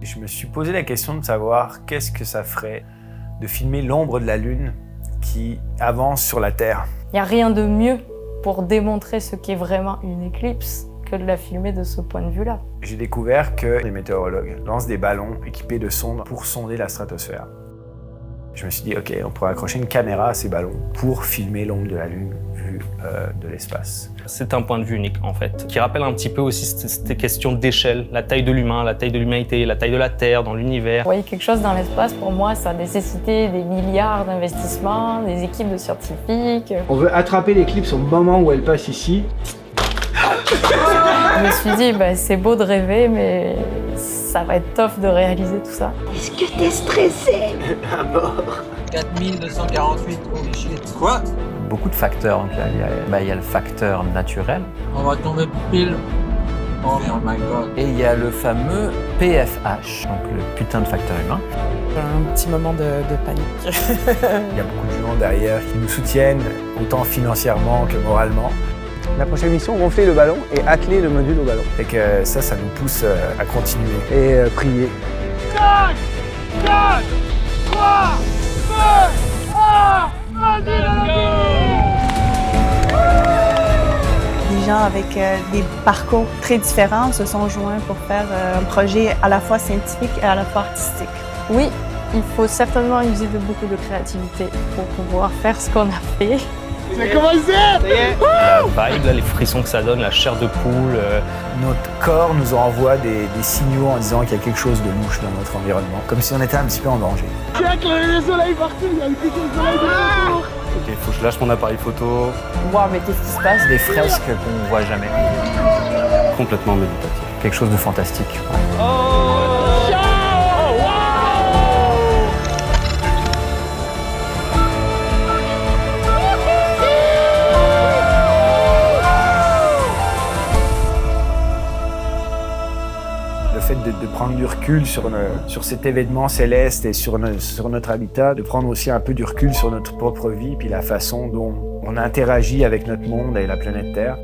Je me suis posé la question de savoir qu'est-ce que ça ferait de filmer l'ombre de la Lune qui avance sur la Terre. Il n'y a rien de mieux pour démontrer ce qu'est vraiment une éclipse que de la filmer de ce point de vue-là. J'ai découvert que les météorologues lancent des ballons équipés de sondes pour sonder la stratosphère. Je me suis dit, ok, on pourrait accrocher une caméra à ces ballons pour filmer l'ombre de la Lune vue de l'espace. C'est un point de vue unique, en fait, qui rappelle un petit peu aussi cette question d'échelle, la taille de l'humain, la taille de l'humanité, la taille de la Terre dans l'univers. Vous voyez, quelque chose dans l'espace, pour moi, ça a nécessité des milliards d'investissements, des équipes de scientifiques. On veut attraper l'éclipse au moment où elle passe ici. Je me suis dit, c'est beau de rêver, mais ça va être tough de réaliser tout ça. Est-ce que t'es stressé? À mort. 4248, holy shit. Quoi? Beaucoup de facteurs. Donc il y a le facteur naturel. On va tomber pile. Oh my god. Et il y a le fameux PFH, donc le putain de facteur humain. Un petit moment de panique. Il y a beaucoup de gens derrière qui nous soutiennent, autant financièrement que moralement. La prochaine mission, gonfler le ballon et atteler le module au ballon. Et que ça nous pousse à continuer. Et prier. 5, 4, 3, 2, 1, Des gens avec des parcours très différents se sont joints pour faire un projet à la fois scientifique et à la fois artistique. Oui, il faut certainement user de beaucoup de créativité pour pouvoir faire ce qu'on a fait. C'est commencé! La vibe, là, les frissons que ça donne, la chair de poule. Notre corps nous envoie des signaux en disant qu'il y a quelque chose de louche dans notre environnement, comme si on était un petit peu en danger. Check le soleil partout, il y a le piqué de soleil de retour. Ok, faut que je lâche mon appareil photo. Wow, mais qu'est-ce qui se passe? Des fresques qu'on ne voit jamais. Complètement méditatif. Quelque chose de fantastique. Le fait de prendre du recul sur cet événement céleste et sur notre habitat, de prendre aussi un peu du recul sur notre propre vie, puis la façon dont on interagit avec notre monde et la planète Terre.